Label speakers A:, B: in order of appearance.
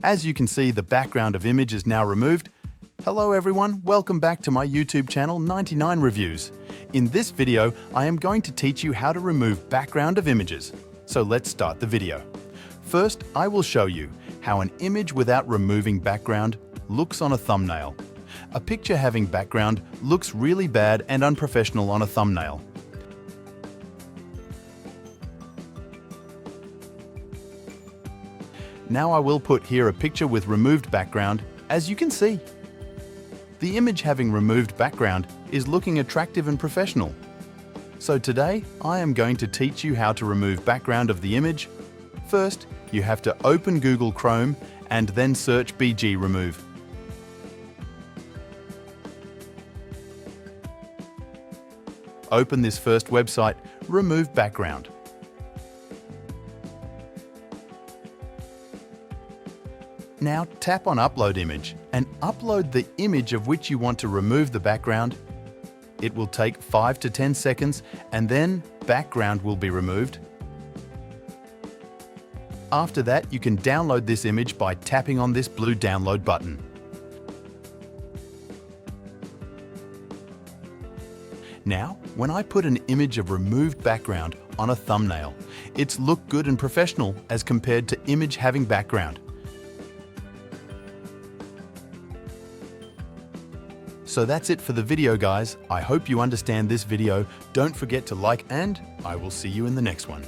A: As you can see, the background of image is now removed. Hello everyone, welcome back to my YouTube channel 99 Reviews. In this video, I am going to teach you how to remove background of images. So let's start the video. First, I will show you how an image without removing background looks on a thumbnail. A picture having background looks really bad and unprofessional on a thumbnail. Now I will put here a picture with removed background, as you can see. The image having removed background is looking attractive and professional. So today, I am going to teach you how to remove background of the image. First, you have to open Google Chrome and then search BG Remove. Open this first website, Remove Background. Now tap on Upload Image and upload the image of which you want to remove the background. It will take 5 to 10 seconds and then background will be removed. After that, you can download this image by tapping on this blue download button. Now, when I put an image of removed background on a thumbnail, it's look good and professional as compared to image having background. So that's it for the video, guys. I hope you understand this video. Don't forget to like, and I will see you in the next one.